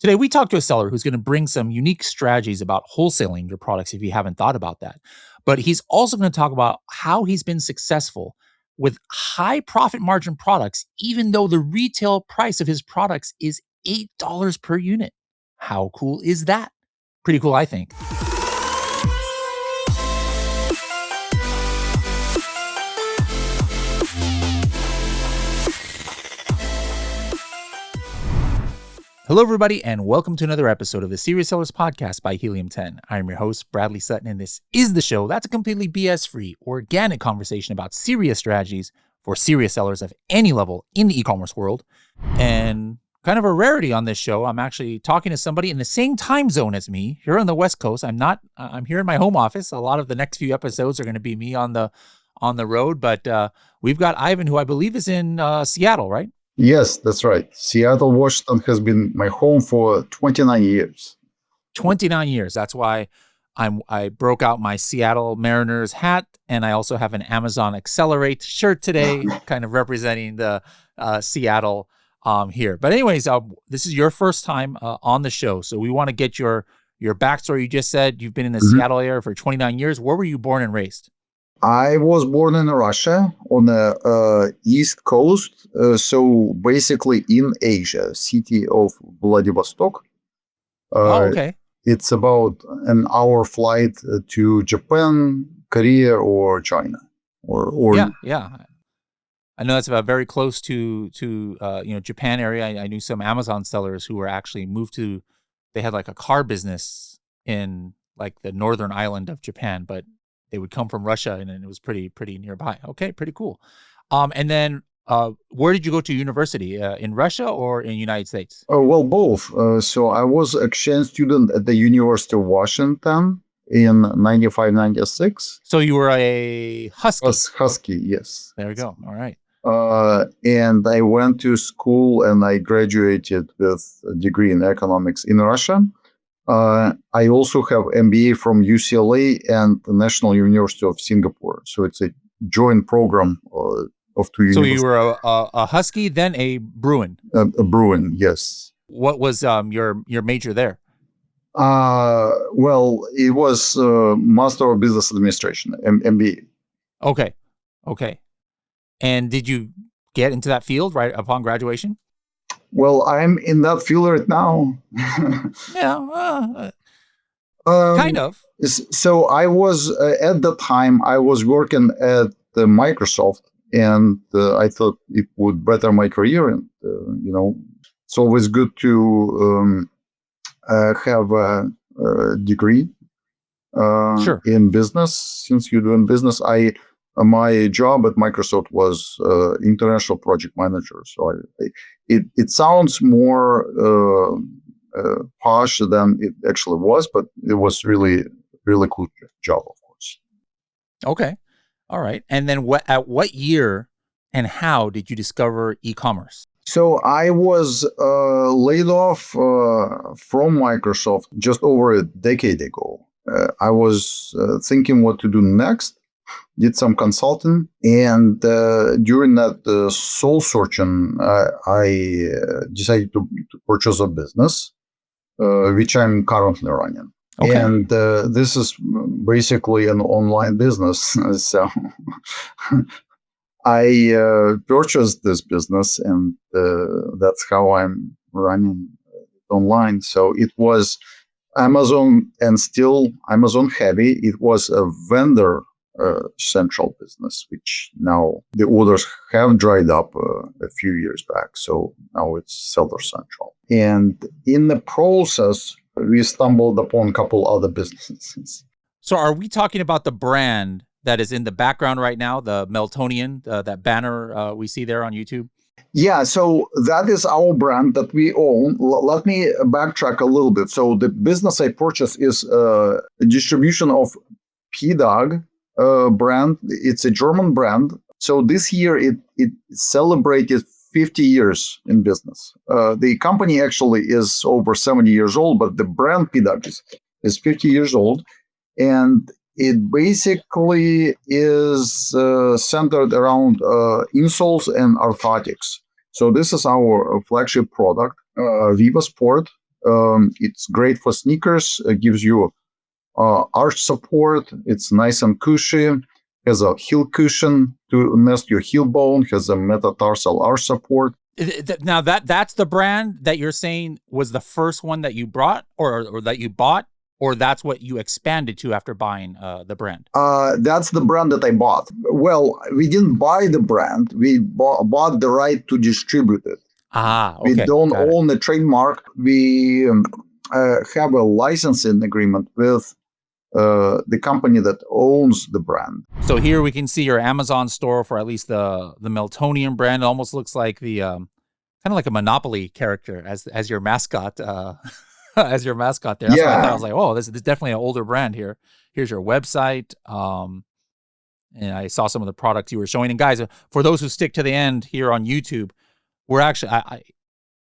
Today, we talked to a seller who's going to bring some unique strategies about wholesaling your products if you haven't thought about that. But he's also going to talk about how he's been successful with high profit margin products, even though the retail price of his products is $8 per unit. How cool is that? Pretty cool, I think. Hello, everybody, and welcome to another episode of the Serious Sellers Podcast by Helium 10. I'm your host, Bradley Sutton, and this is the show that's a completely BS-free, organic conversation about serious strategies for serious sellers of any level in the e-commerce world. And kind of a rarity on this show, I'm actually talking to somebody in the same time zone as me here on the West Coast. I'm here in my home office. A lot of the next few episodes are going to be me on the road, but we've got Ivan, who I believe is in Seattle, right? Yes, that's right. Seattle, Washington has been my home for 29 years. 29 years. That's why I broke out my Seattle Mariners hat, and I also have an Amazon Accelerate shirt today, kind of representing the Seattle here. But anyways, this is your first time on the show, so we want to get your backstory. You just said you've been in the Seattle area for 29 years. Where were you born and raised? I was born in Russia on the East Coast, so basically in Asia, city of Vladivostok. Okay. It's about an hour flight to Japan, Korea, or China. Or Yeah. I know that's about very close to Japan area. I knew some Amazon sellers who were actually moved to. They had like a car business in like the northern island of Japan, but they would come from Russia, and it was pretty nearby. Okay, pretty cool. And then where did you go to university? In Russia or in the United States? Well, both. So I was an exchange student at the University of Washington in 95, 96. So you were a Husky? Husky, yes. There we go. All right. And I went to school and I graduated with a degree in economics in Russia. I also have MBA from UCLA and the National University of Singapore. So it's a joint program of two universities. So you were a Husky, then a Bruin? A Bruin, yes. What was your major there? Well, it was Master of Business Administration, MBA. Okay. And did you get into that field right upon graduation? Well, I'm in that field right now. Yeah, kind of. So I was, at the time, I was working at Microsoft, and I thought it would better my career. And, it's always good to have a degree Sure. in business. Since you're doing business, my job at Microsoft was international project manager. So it sounds more posh than it actually was, but it was really cool job, of course. Okay, all right. And then at what year and how did you discover e-commerce? So I was laid off from Microsoft just over a decade ago. I was thinking what to do next. Did some consulting, and during that soul searching, I decided to purchase a business, which I'm currently running. Okay. And this is basically an online business. So I purchased this business, and that's how I'm running online. So it was Amazon, and still Amazon heavy. It was a vendor central business, which now the orders have dried up a few years back. So now it's seller central. And in the process, we stumbled upon a couple other businesses. So are we talking about the brand that is in the background right now, the Meltonian, that banner we see there on YouTube? Yeah, so that is our brand that we own. Let me backtrack a little bit. So the business I purchased is a distribution of Pedag brand. It's a German brand. So this year it celebrated 50 years in business. The company actually is over 70 years old, but the brand Pedag is 50 years old. And it basically is centered around insoles and orthotics. So this is our flagship product, Viva Sport. It's great for sneakers. It gives you arch support. It's nice and cushy. Has a heel cushion to nest your heel bone. Has a metatarsal arch support. Now that's the brand that you're saying was the first one that you brought or that you bought, or that's what you expanded to after buying the brand? That's the brand that I bought. Well, we didn't buy the brand. We bought the right to distribute it. Okay. We don't own the trademark. We have a licensing agreement with the company that owns the brand. So here we can see your Amazon store for at least the Meltonian brand. It almost looks like the kind of like a Monopoly character as your mascot. As your mascot there. That's what I thought. I was like, oh, this is definitely an older brand here. Here's your website. And I saw some of the products you were showing. And guys, for those who stick to the end here on YouTube, we're actually,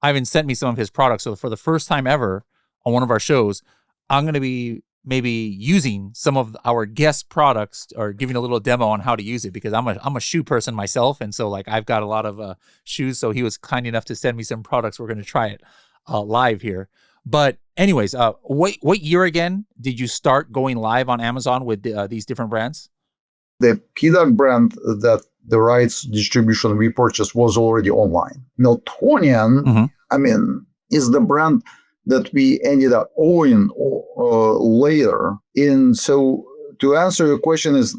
Ivan sent me some of his products. So for the first time ever on one of our shows, I'm going to be maybe using some of our guest products or giving a little demo on how to use it, because I'm a shoe person myself. And so like I've got a lot of shoes. So he was kind enough to send me some products. We're going to try it live here. But anyways, what year again did you start going live on Amazon with these different brands? The Pedag brand that the rights distribution we purchased was already online. Meltonian, is the brand that we ended up owning later. So to answer your question is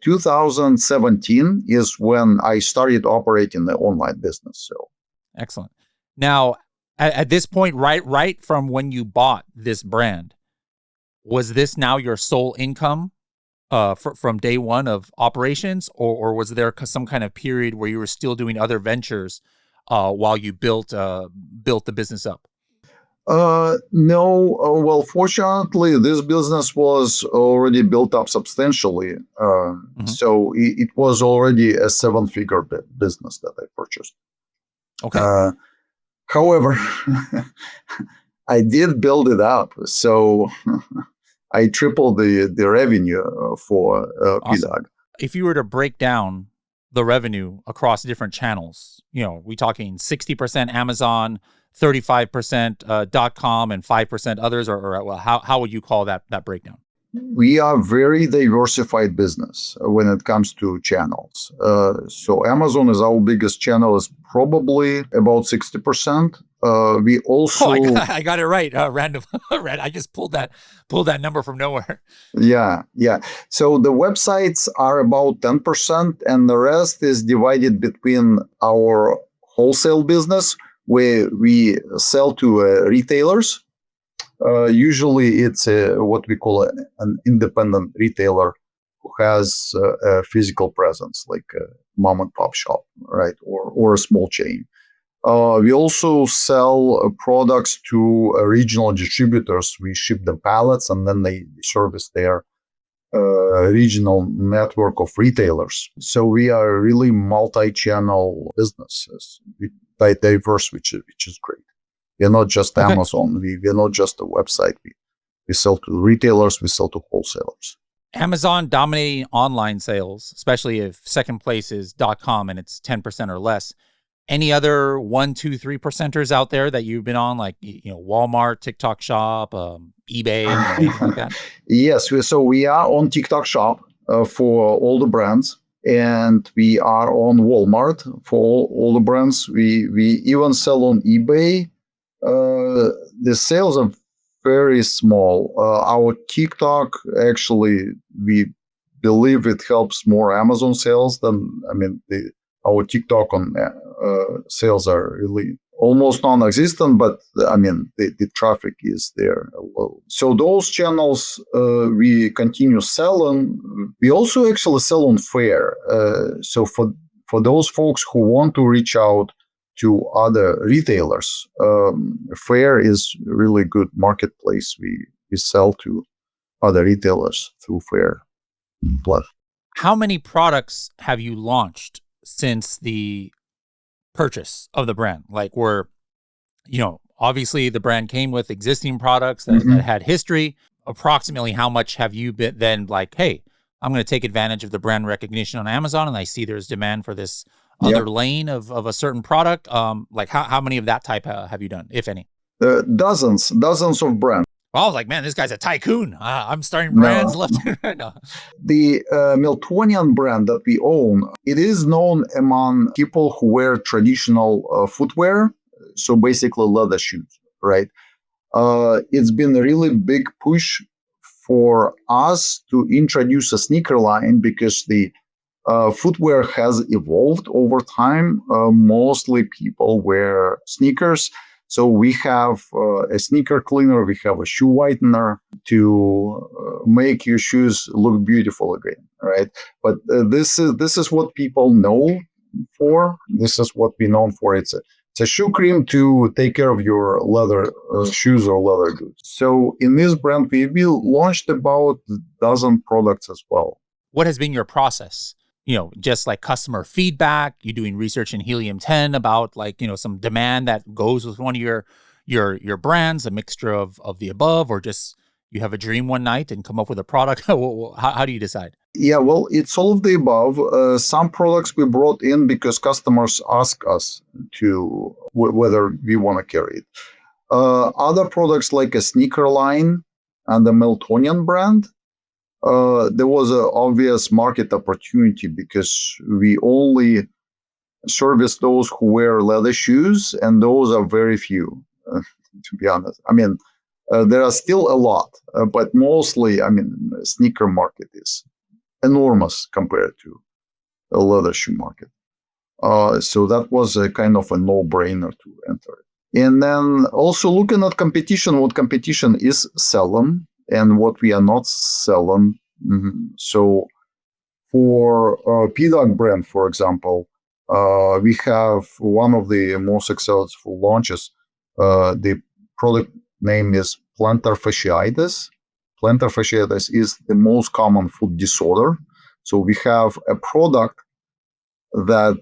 2017 is when I started operating the online business. So excellent. Now, at this point, right from when you bought this brand, was this now your sole income from day one of operations, or was there some kind of period where you were still doing other ventures while you built the business up? No. Well, fortunately, this business was already built up substantially. So it was already a seven-figure business that I purchased. Okay. However, I did build it up, so I tripled the revenue for Awesome. Pedag. If you were to break down the revenue across different channels, we talking 60% Amazon, 35% .com, and 5% others, or well, how would you call that breakdown? We are very diversified business when it comes to channels. So Amazon is our biggest channel, is probably about 60%. We also I got it right. Random. I just pulled that number from nowhere. Yeah. So the websites are about 10%, and the rest is divided between our wholesale business, where we sell to retailers. Usually it's what we call an independent retailer who has a physical presence, like a mom and pop shop, right? Or a small chain. We also sell products to regional distributors. We ship them pallets, and then they service their regional network of retailers. So we are really multi-channel businesses, diverse, which is great. We're not just Amazon. We're not just a website. We sell to retailers. We sell to wholesalers. Amazon dominating online sales, especially if second place is .com and it's 10% or less. Any other 1, 2, 3% out there that you've been on, like Walmart, TikTok Shop, eBay, anything like that? Yes, so we are on TikTok Shop for all the brands, and we are on Walmart for all the brands. We even sell on eBay. The sales are very small. Our TikTok, actually, we believe it helps more Amazon sales than, our TikTok on sales are really almost non-existent, but the traffic is there low. So those channels we continue selling. We also actually sell on Faire. So for those folks who want to reach out to other retailers, Faire is a really good marketplace. We sell to other retailers through Faire Plus. How many products have you launched since the purchase of the brand? Like, obviously the brand came with existing products that had history. Approximately how much have you been then like, hey, I'm going to take advantage of the brand recognition on Amazon, and I see there's demand for this other lane of a certain product. Like how many of that type have you done, if any? Dozens of brands. I was like, man, this guy's a tycoon. I'm starting No. brands left and right now. The Meltonian brand that we own, it is known among people who wear traditional footwear, so basically leather shoes, right? It's been a really big push for us to introduce a sneaker line because the footwear has evolved over time. Mostly people wear sneakers. So we have a sneaker cleaner, we have a shoe whitener to make your shoes look beautiful again, right? But this is what people know for. This is what we're known for. It's a shoe cream to take care of your leather shoes or leather goods. So in this brand, we launched about a dozen products as well. What has been your process? Just like customer feedback, you doing research in Helium 10 about like, some demand that goes with one of your brands, a mixture of the above, or just you have a dream one night and come up with a product? How do you decide? Yeah, well, it's all of the above. Some products we brought in because customers ask us to whether we want to carry it. Other products like a sneaker line and the Meltonian brand, there was an obvious market opportunity because we only service those who wear leather shoes, and those are very few, to be honest. I mean, there are still a lot, but mostly, the sneaker market is enormous compared to a leather shoe market. So that was a kind of a no-brainer to enter it. And then also looking at competition, what competition is selling and what we are not selling. So for Pedag brand, for example, we have one of the most successful launches. The product name is plantar fasciitis. Plantar fasciitis is the most common foot disorder. So we have a product that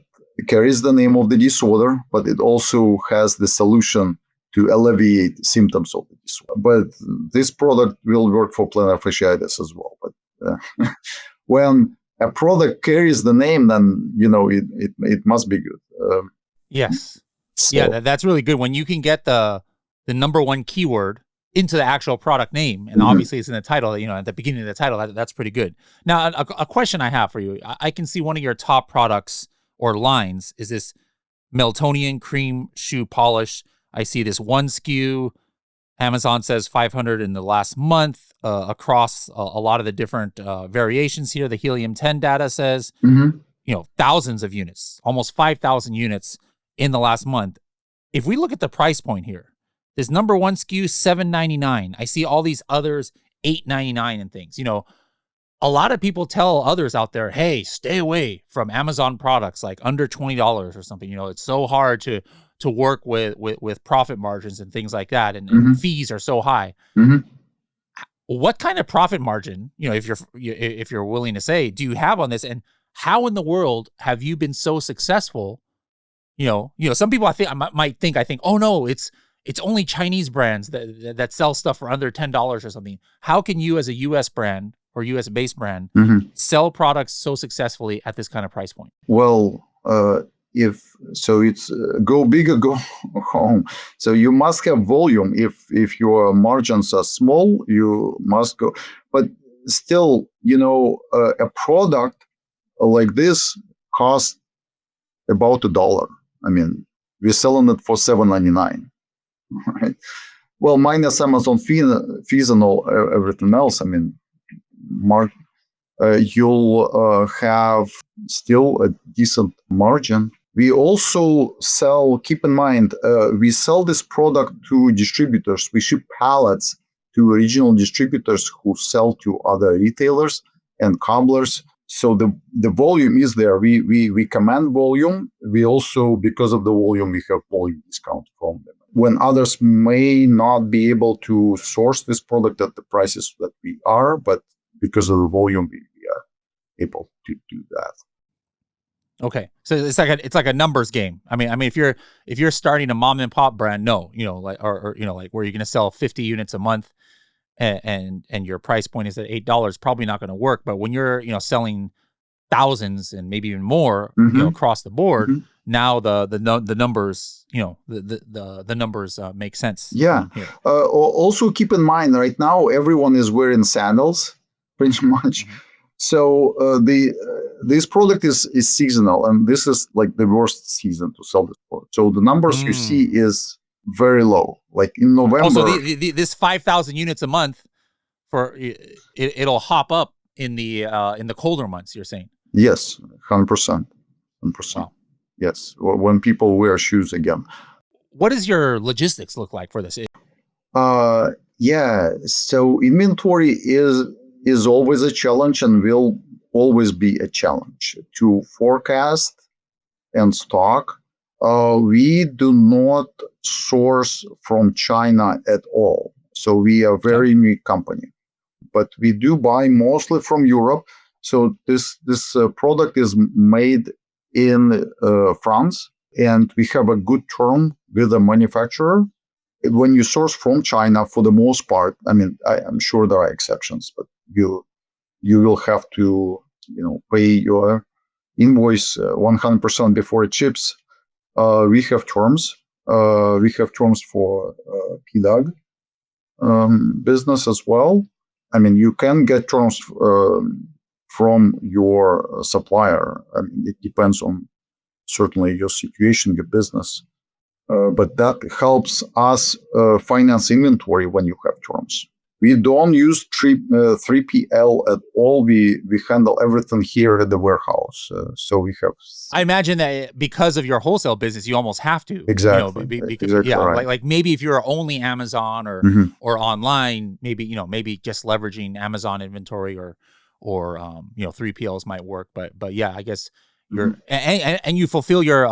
carries the name of the disorder, but it also has the solution to alleviate symptoms of the disorder. But this product will work for plantar fasciitis as well. But when a product carries the name, then it must be good. Yes. So. Yeah, that's really good. When you can get the number one keyword into the actual product name, and obviously it's in the title, at the beginning of the title, that's pretty good. Now, a question I have for you, I can see one of your top products or lines is this Meltonian cream shoe polish. I see this one SKU. Amazon says 500 in the last month across a lot of the different variations here. The Helium 10 data says, thousands of units, almost 5,000 units in the last month. If we look at the price point here, this number one SKU, $7.99. I see all these others, $8.99 and things. A lot of people tell others out there, hey, stay away from Amazon products like under $20 or something. It's so hard to work with profit margins and things like that, and fees are so high. What kind of profit margin, if you're willing to say, do you have on this, and how in the world have you been so successful? Some people might think, oh no, it's only Chinese brands that sell stuff for under $10 or something. How can you, as a U.S. brand or U.S. based brand, sell products so successfully at this kind of price point? Well, it's go big or go home. So you must have volume. If your margins are small, you must go. But still, a product like this costs about $1. We're selling it for $7.99, right? Well, minus Amazon fees and all everything else. You'll have still a decent margin. We also sell, keep in mind, we sell this product to distributors. We ship pallets to regional distributors who sell to other retailers and cobblers. So the volume is there. We command volume. We also, because of the volume, we have volume discount from them. When others may not be able to source this product at the prices that we are, but because of the volume, we are able to do that. Okay, so it's like a numbers game. If you're starting a mom and pop brand, no, like where you're going to sell 50 units a month, and your price point is at $8, probably not going to work. But when you're selling thousands and maybe even more, across the board, now the numbers, the numbers make sense. Yeah. Here. Also keep in mind, right now everyone is wearing sandals, pretty much. Mhm. So this product is seasonal, and this is like the worst season to sell this product. So the numbers you see is very low. Like in November. Also, this 5,000 units a month it'll hop up in the colder months. You're saying? Yes, 100%. Wow. Yes, when people wear shoes again. What does your logistics look like for this? Yeah. So inventory is always a challenge and will always be a challenge to forecast and stock. We do not source from China at all. So we are a very unique company, but we do buy mostly from Europe. So this product is made in France, and we have a good term with the manufacturer. When you source from China, for the most part, I mean, I'm sure there are exceptions, but you will have to pay your invoice 100% before it ships. We have terms. We have terms for Pedag business as well. I mean, you can get terms from your supplier. I mean, it depends on certainly your situation, your business. But that helps us finance inventory when you have terms. We don't use 3PL at all. We handle everything here at the warehouse. So we have. I imagine that because of your wholesale business, you almost have to. Exactly. Because, exactly right. like maybe if you're only Amazon or or online, maybe just leveraging Amazon inventory or 3PLs might work. But yeah, I guess you're and you fulfill your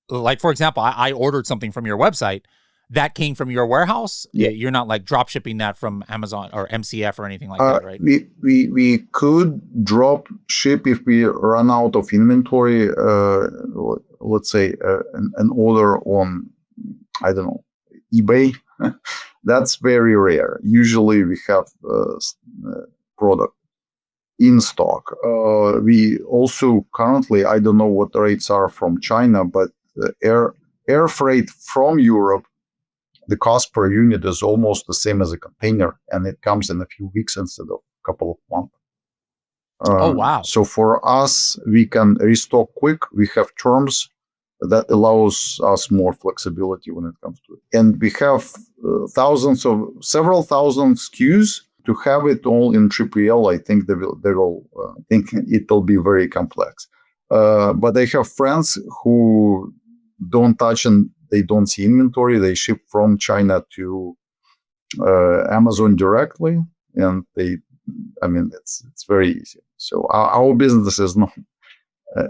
like, for example, I ordered something from your website that came from your warehouse. Yeah. You're not like drop shipping that from Amazon or MCF or anything like that, right? We could drop ship if we run out of inventory. Let's say an order on, I don't know, eBay. That's very rare. Usually we have product in stock. We also currently, I don't know what the rates are from China, but air freight from Europe, the cost per unit is almost the same as a container, and it comes in a few weeks instead of a couple of months. Oh, wow. So for us, we can restock quick. We have terms that allows us more flexibility when it comes to it. And we have several thousand SKUs. To have it all in 3PL, I think they will think it will be very complex. But I have friends who don't touch and they don't see inventory. They ship from China to Amazon directly, and it's very easy. So our business is not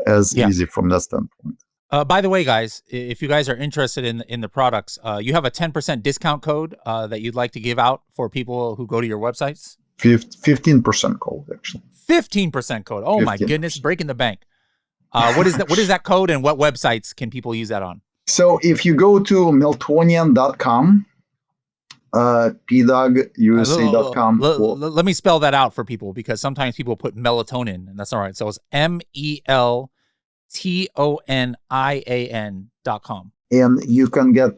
as easy from that standpoint. By the way, guys, if you guys are interested in the products, you have a 10% discount code that you'd like to give out for people who go to your websites? 15% code, actually. 15% code. Oh 15%. My goodness, breaking the bank. What is that? What is that code, and what websites can people use that on? So if you go to Meltonian.com, PedagUSA.com. Let me spell that out for people, because sometimes people put melatonin, and that's all right. So it's MELTONIAN.com. And you can get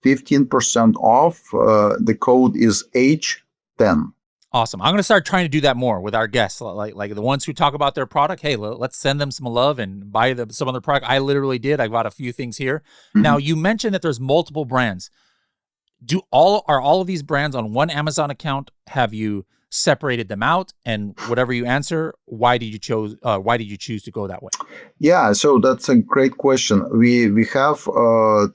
15% off. The code is H10. Awesome. I'm going to start trying to do that more with our guests, like the ones who talk about their product. Hey, let's send them some love and buy them some other product. I literally did. I got a few things here. Now, you mentioned that there's multiple brands. Are all of these brands on one Amazon account? Have you separated them out? And whatever you answer, why did you choose to go that way? Yeah, so that's a great question. We have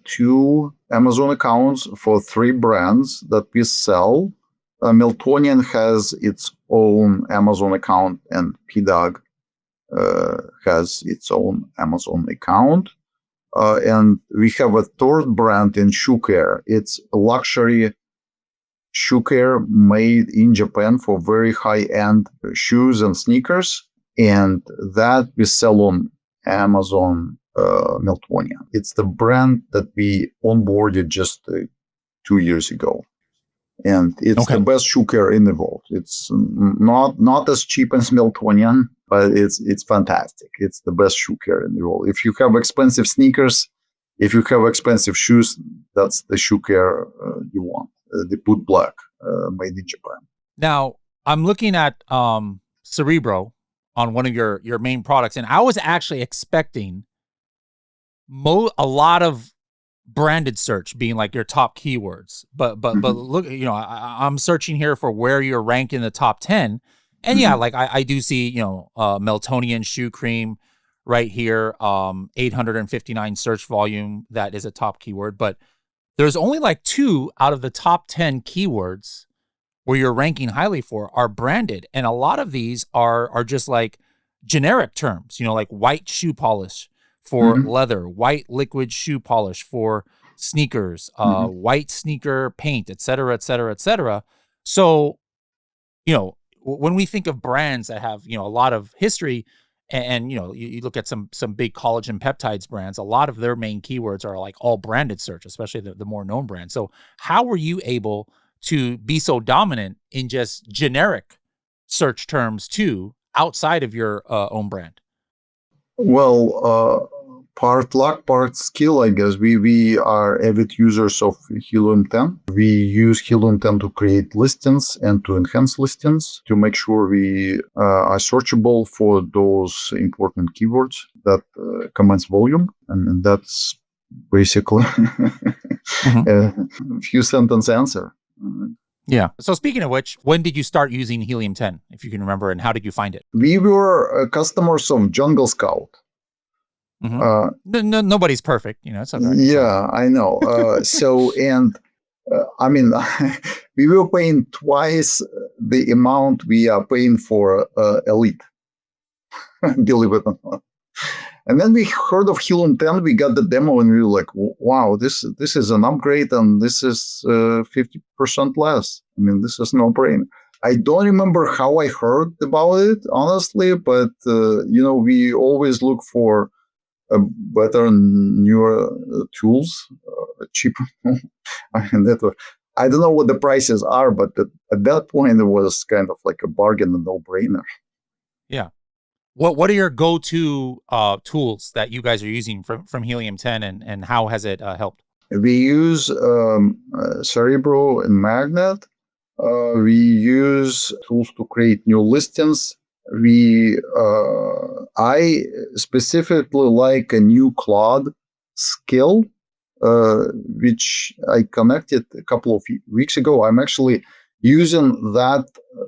2 Amazon accounts for 3 brands that we sell. Meltonian has its own Amazon account, and Pedag has its own Amazon account. And we have a third brand in shoe care. It's a luxury shoe care made in Japan for very high-end shoes and sneakers. And that we sell on Amazon Meltonian. It's the brand that we onboarded just 2 years ago. And it's the best shoe care in the world. It's not as cheap as Meltonian, but it's fantastic. It's the best shoe care in the world. If you have expensive sneakers, if you have expensive shoes, that's the shoe care you want. The Boot Black, made in Japan. Now, I'm looking at Cerebro on one of your main products, and I was actually expecting a lot of branded search being like your top keywords, but look, I'm searching here for where you're ranked in the top 10, and yeah, like I do see Meltonian shoe cream right here, 859 search volume. That is a top keyword, but there's only like 2 out of the top 10 keywords where you're ranking highly for are branded, and a lot of these are just like generic terms, like white shoe polish for leather, white liquid shoe polish for sneakers, white sneaker paint, et cetera, et cetera, et cetera. So, when we think of brands that have, a lot of history, and you look at some big collagen peptides brands, a lot of their main keywords are like all branded search, especially the more known brands. So how were you able to be so dominant in just generic search terms too, outside of your own brand? Well, part luck, part skill, I guess. We are avid users of Helium 10. We use Helium 10 to create listings and to enhance listings to make sure we are searchable for those important keywords that commands volume. And that's basically a few sentence answer. Yeah. So speaking of which, when did you start using Helium 10, if you can remember, and how did you find it? We were customers of Jungle Scout. Nobody's perfect, it's okay. Yeah, I know. I mean, we were paying twice the amount we are paying for Elite, believe it or not. And then we heard of Helium 10, we got the demo, and we were like, wow, this is an upgrade, and this is 50% less. I mean, this is no-brainer. I don't remember how I heard about it, honestly, but, we always look for better, newer tools, cheaper. I don't know what the prices are, but at that point, it was kind of like a bargain, a no-brainer. Yeah. What are your go-to tools that you guys are using from Helium 10, and how has it helped? We use Cerebro and Magnet. We use tools to create new listings. I specifically like a new Claude skill, which I connected a couple of weeks ago. I'm actually using that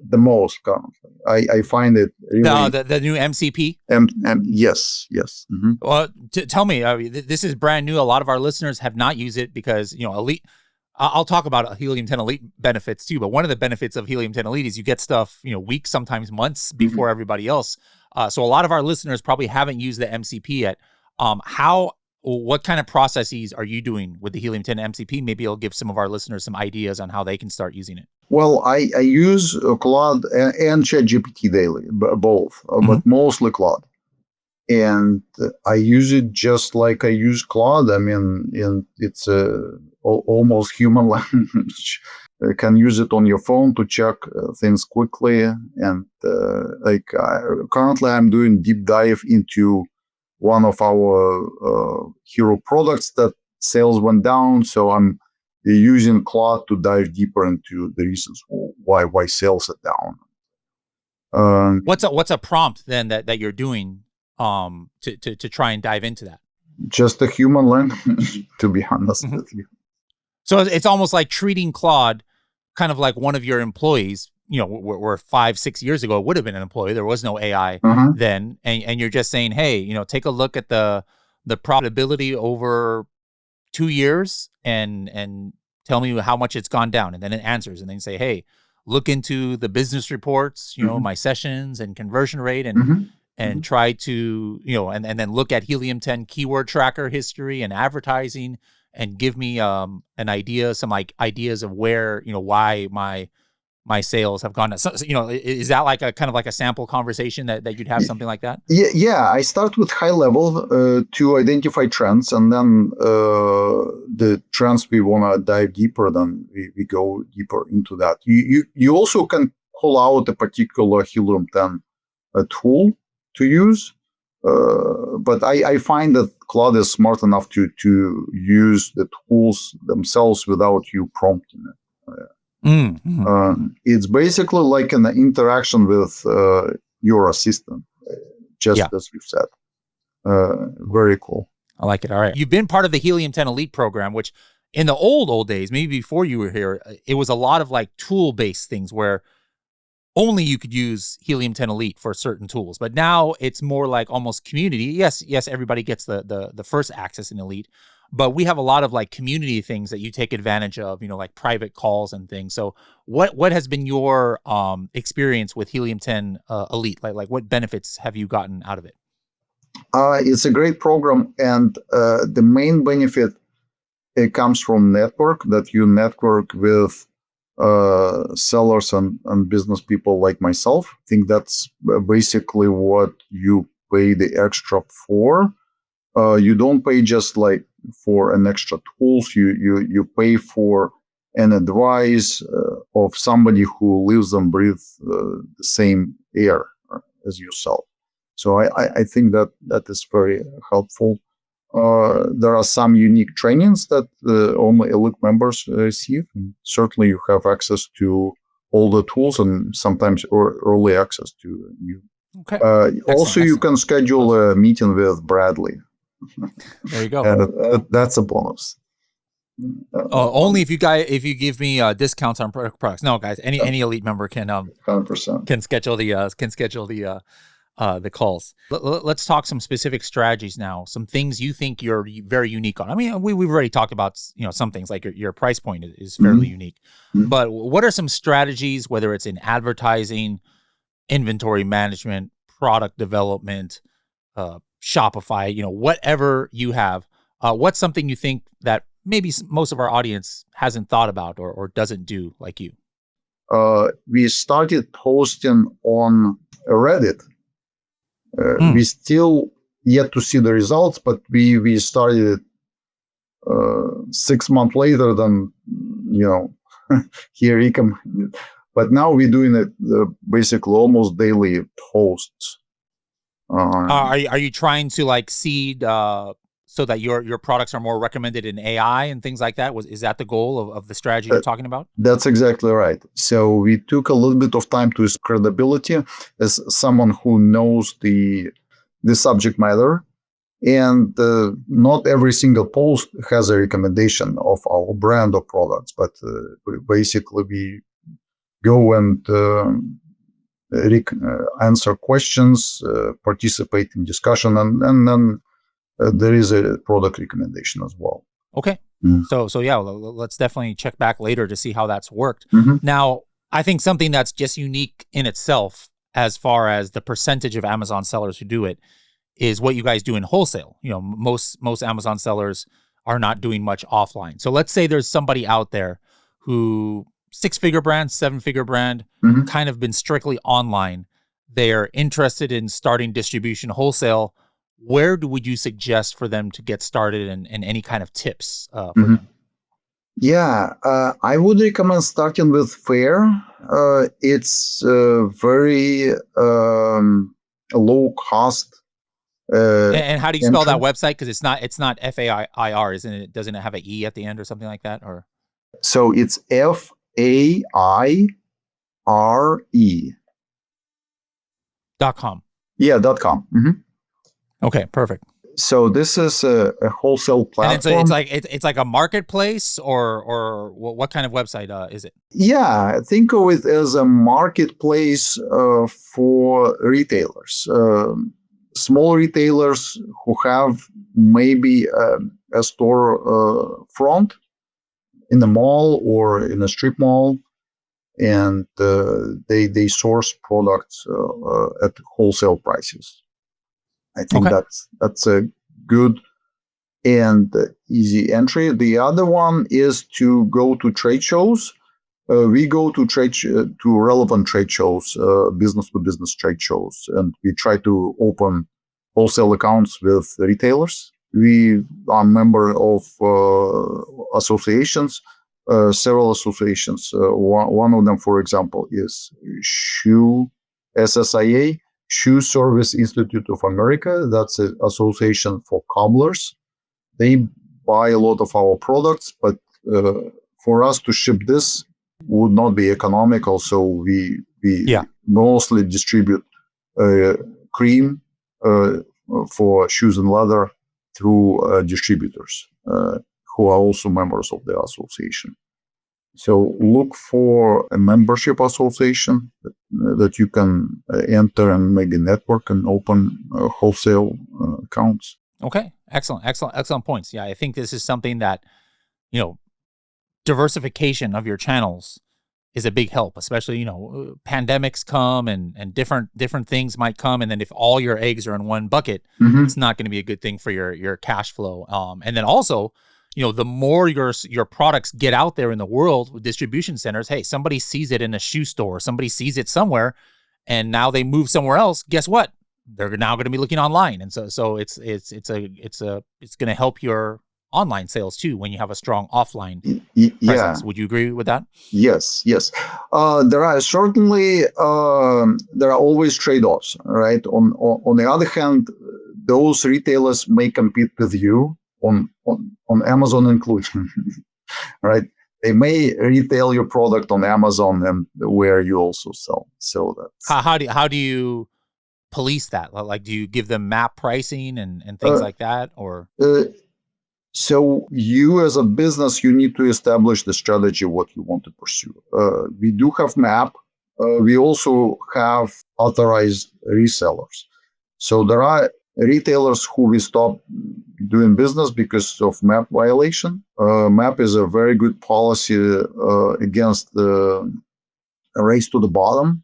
the most currently. I find it really... the new MCP? Yes. Mm-hmm. Well, tell me, this is brand new. A lot of our listeners have not used it because, Elite... I'll talk about Helium 10 Elite benefits too, but one of the benefits of Helium 10 Elite is you get stuff, weeks, sometimes months before everybody else. So a lot of our listeners probably haven't used the MCP yet. What kind of processes are you doing with the Helium 10 MCP? Maybe it'll give some of our listeners some ideas on how they can start using it. Well, I use Claude and ChatGPT daily, both, but mostly Claude. And I use it just like I use Claude. I mean, it's almost human language. You can use it on your phone to check things quickly. And currently I'm doing deep dive into one of our hero products that sales went down. So I'm using Claude to dive deeper into the reasons why sales are down. What's a prompt then that you're doing to try and dive into that? Just a human language, to be honest with you. So it's almost like treating Claude kind of like one of your employees, where 5-6 years ago it would have been an employee. There was no AI then. And you're just saying, hey, take a look at the profitability over 2 years and tell me how much it's gone down. And then it answers. And then you say, hey, look into the business reports, my sessions and conversion rate, and try to, and then look at Helium 10 keyword tracker history and advertising, and give me some ideas of where, why my sales have gone down. So, is that like a kind of like a sample conversation that you'd have something like that? Yeah. I start with high level to identify trends, and then the trends we want to dive deeper, then we go deeper into that. You also can pull out a particular Helium 10 tool to use. But I find that Claude is smart enough to use the tools themselves without you prompting it. It's basically like an interaction with your assistant, just as you said. Very cool. I like it. All right. You've been part of the Helium 10 Elite program, which in the old days, maybe before you were here, it was a lot of like tool-based things where only you could use Helium 10 Elite for certain tools. But now it's more like almost community. Yes, everybody gets the first access in Elite, but we have a lot of like community things that you take advantage of, like private calls and things. So what has been your experience with Helium 10 Elite? Like what benefits have you gotten out of it? It's a great program, and the main benefit, it comes from network, that you network with sellers and business people like myself. I think that's basically what you pay the extra for. You don't pay just like for an extra tools. You pay for an advice of somebody who lives and breathes the same air as yourself. So I think that is very helpful. There are some unique trainings that only elite members receive. And certainly, you have access to all the tools and sometimes early access to new. Okay. Also, you can schedule a meeting with Bradley. There you go. And that's a bonus. Only if you give me discounts on products. No, guys, any elite member can 100% can schedule the calls. Let's talk some specific strategies now. Some things you think you're very unique on. I mean, we've already talked about some things like your price point is fairly unique. But what are some strategies, whether it's in advertising, inventory management, product development, Shopify, whatever you have? What's something you think that maybe most of our audience hasn't thought about or doesn't do like you? We started posting on Reddit. We still yet to see the results, but we started 6 months later than here you can. But now we're doing it basically almost daily posts. Are you trying to like seed so that your products are more recommended in AI and things like that? Is that the goal of the strategy you're talking about? That's exactly right. So we took a little bit of time to establish credibility as someone who knows the subject matter, and not every single post has a recommendation of our brand or products, but basically we go and answer questions, participate in discussion, and then there is a product recommendation as well. Okay. So yeah, let's definitely check back later to see how that's worked. Now, I think something that's just unique in itself, as far as the percentage of Amazon sellers who do it, is what you guys do in wholesale. Most Amazon sellers are not doing much offline. So let's say there's somebody out there who 6-figure brand, 7-figure brand, kind of been strictly online. They're interested in starting distribution wholesale. Where would you suggest for them to get started, and any kind of tips for them? Yeah, I would recommend starting with Faire. It's very low cost. And how do you spell that website? Because it's not Fair, isn't it? Doesn't it have an E at the end or something like that? Or so it's FAIRE.com. Yeah, .com. Okay, perfect. So this is a wholesale platform. And it's like a marketplace, or what kind of website is it? Yeah, think of it as a marketplace for retailers, small retailers who have maybe a store front in a mall or in a strip mall, and they source products at wholesale prices. I think that's a good and easy entry. The other one is to go to trade shows. We go to relevant trade shows, business-to-business trade shows, and we try to open wholesale accounts with retailers. We are member of associations, several associations. One of them, for example, is SSIA, Shoe Service Institute of America. That's an association for cobblers. They buy a lot of our products, but for us to ship this would not be economical. So we mostly distribute cream for shoes and leather through distributors who are also members of the association. So look for a membership association that you can enter and maybe network and open wholesale accounts. Okay, excellent points. Yeah, I think this is something that, diversification of your channels is a big help, especially, pandemics come and different things might come. And then if all your eggs are in one bucket, it's not going to be a good thing for your cash flow. And then also, the more your products get out there in the world with distribution centers, hey, somebody sees it in a shoe store, somebody sees it somewhere, and now they move somewhere else. Guess what? They're now going to be looking online. And so it's going to help your online sales too when you have a strong offline presence. Would you agree with that? Yes. There are certainly there are always trade-offs, right? On the other hand, those retailers may compete with you on Amazon inclusion, right? They may retail your product on Amazon and where you also sell. So that's how do you police that? Like, do you give them map pricing and things like that, or? So you as a business, you need to establish the strategy, what you want to pursue. We do have map. We also have authorized resellers. So there are retailers who we stop doing business because of map violation. Map is a very good policy against the race to the bottom,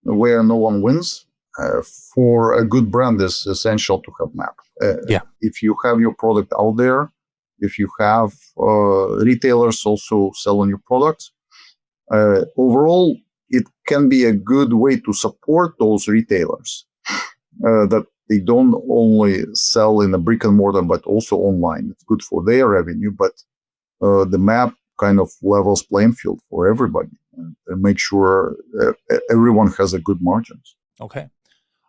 where no one wins. For a good brand, it's essential to have map. If you have your product out there, if you have retailers also selling your products, overall, it can be a good way to support those retailers that they don't only sell in a brick and mortar, but also online. It's good for their revenue, but the map kind of levels playing field for everybody and make sure everyone has a good margins. Okay.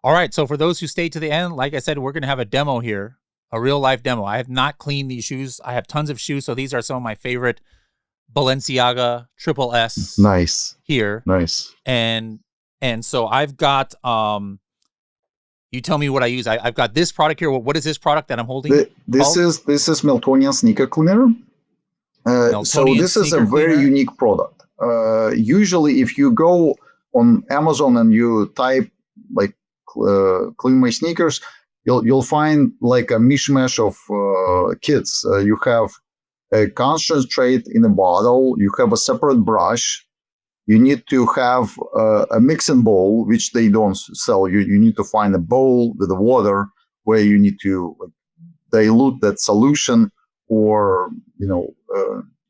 All right. So for those who stay to the end, like I said, we're going to have a demo here, a real life demo. I have not cleaned these shoes. I have tons of shoes. So these are some of my favorite Balenciaga Triple S. Nice. Here. Nice. And so I've got, you tell me what I use. I've got this product here. What is this product that I'm holding? This is Meltonian sneaker cleaner. So this is a very unique product. Usually if you go on Amazon and you type like clean my sneakers, you'll find like a mishmash of kits. You have a concentrate in a bottle. You have a separate brush. You need to have a mixing bowl, which they don't sell. You need to find a bowl with the water where you need to dilute that solution or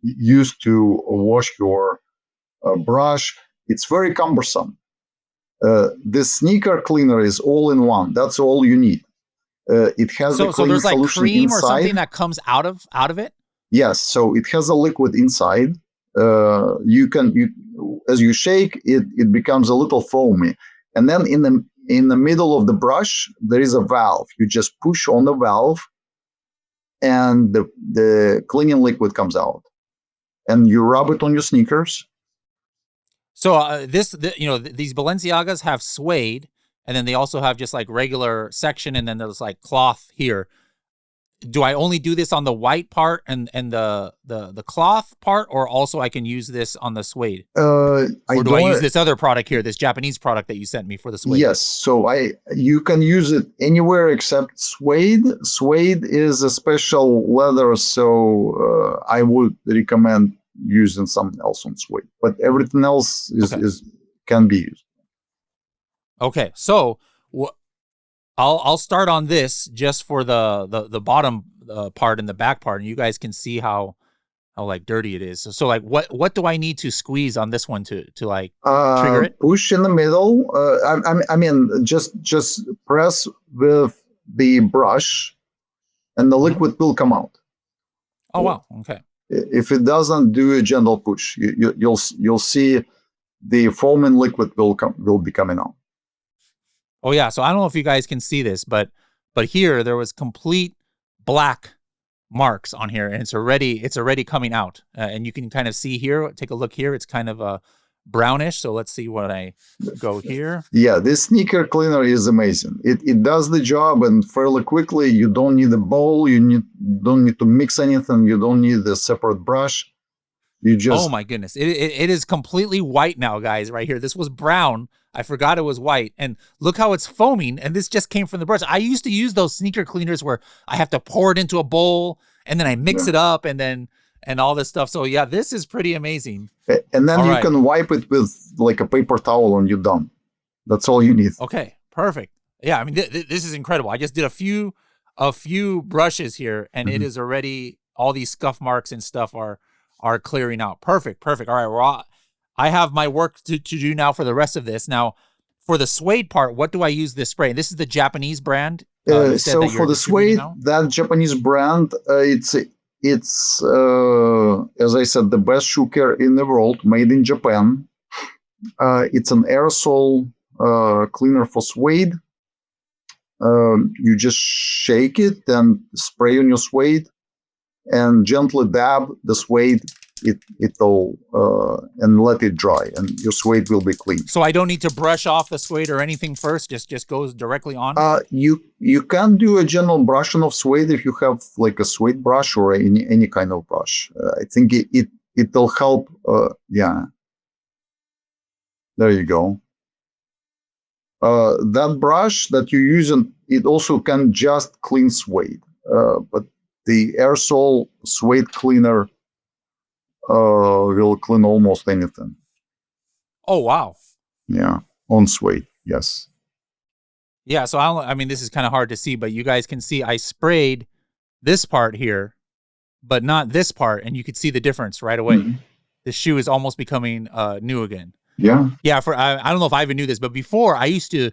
use to wash your brush. It's very cumbersome. This sneaker cleaner is all in one. That's all you need. It has the cleaning there's like solution cream inside. Or something that comes out of it. Yes, so it has a liquid inside. As you shake it becomes a little foamy, and then in the middle of the brush there is a valve. You just push on the valve, and the cleaning liquid comes out, and you rub it on your sneakers. So these Balenciagas have suede, and then they also have just like regular section, and then there's like cloth here. Do I only do this on the white part and the cloth part, or also I can use this on the suede? Or do I use this other product here, this Japanese product that you sent me for the suede? Yes, so you can use it anywhere except suede. Suede is a special leather, so I would recommend using something else on suede. But everything else can be used. Okay, so I'll start on this just for the bottom part and the back part, and you guys can see how like dirty it is. So like what do I need to squeeze on this one to like trigger it? Push in the middle. I mean just press with the brush, and the liquid will come out. Oh wow! Okay. If it doesn't, do a gentle push. You'll see the foaming liquid will be coming out. Oh yeah. So I don't know if you guys can see this, but here there was complete black marks on here, and it's already coming out. And you can kind of see here. Take a look here. It's kind of brownish. So let's see what I go here. Yeah, this sneaker cleaner is amazing. It does the job and fairly quickly. You don't need a bowl. Don't need to mix anything. You don't need a separate brush. You just Oh my goodness. It is completely white now, guys, right here. This was brown. I forgot it was white. And look how it's foaming. And this just came from the brush. I used to use those sneaker cleaners where I have to pour it into a bowl and then I mix it up and all this stuff. So yeah, this is pretty amazing. And then you can wipe it with like a paper towel and you're done. That's all you need. Okay, perfect. Yeah, I mean, this is incredible. I just did a few brushes here, and it is already, all these scuff marks and stuff are clearing out. Perfect. All right, well, I have my work to do now for the rest of this. Now, for the suede part, what do I use this spray? This is the Japanese brand. So for the suede, that Japanese brand, it's as I said, the best shoe care in the world, made in Japan. It's an aerosol cleaner for suede. You just shake it, then spray on your suede, and gently dab the suede it'll and let it dry, and your suede will be clean. So I don't need to brush off the suede or anything first. Just goes directly on. You can do a general brushing of suede if you have like a suede brush or any kind of brush. I think it'll help. Yeah. There you go. That brush that you're using, it also can just clean suede, but the aerosol suede cleaner will clean almost anything. Oh, wow. Yeah, on suede, yes. Yeah, so I mean, this is kind of hard to see, but you guys can see I sprayed this part here, but not this part, and you could see the difference right away. Mm-hmm. The shoe is almost becoming new again. Yeah. Yeah, I don't know if I even knew this, but before I used to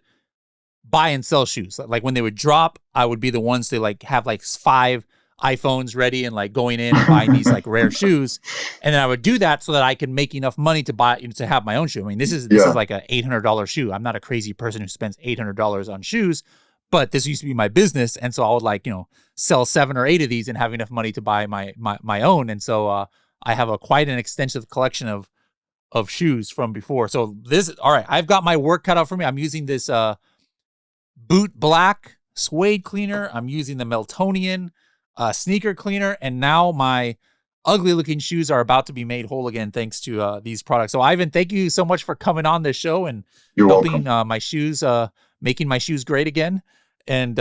buy and sell shoes. Like when they would drop, I would be the ones to like have like 5 iPhones ready and like going in and buying these like rare shoes. And then I would do that so that I could make enough money to buy, to have my own shoe. I mean, this is like a $800 shoe. I'm not a crazy person who spends $800 on shoes, but this used to be my business. And so I would like, sell 7 or 8 of these and have enough money to buy my own. And so I have quite an extensive collection of shoes from before. So all right, I've got my work cut out for me. I'm using this boot black suede cleaner. I'm using the Meltonian sneaker cleaner, and now my ugly looking shoes are about to be made whole again thanks to these products. So Ivan, thank you so much for coming on this show and helping my shoes, making my shoes great again, and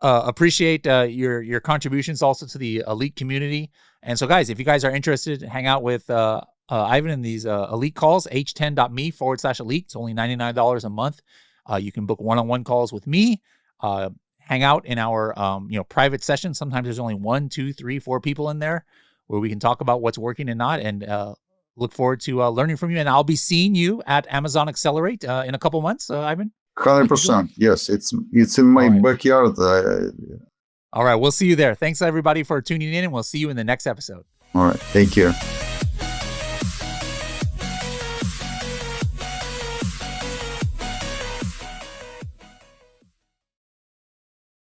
appreciate your contributions also to the elite community. And so guys, if you guys are interested, hang out with Ivan in these elite calls, h10.me/elite. It's only $99 a month. You can book one-on-one calls with me. Hang out in our private sessions. Sometimes there's only 1, 2, 3, 4 people in there where we can talk about what's working and not, and look forward to learning from you. And I'll be seeing you at Amazon Accelerate in a couple months, Ivan. 100%. Yes, it's in my backyard. All right, we'll see you there. Thanks everybody for tuning in, and we'll see you in the next episode. All right, take care.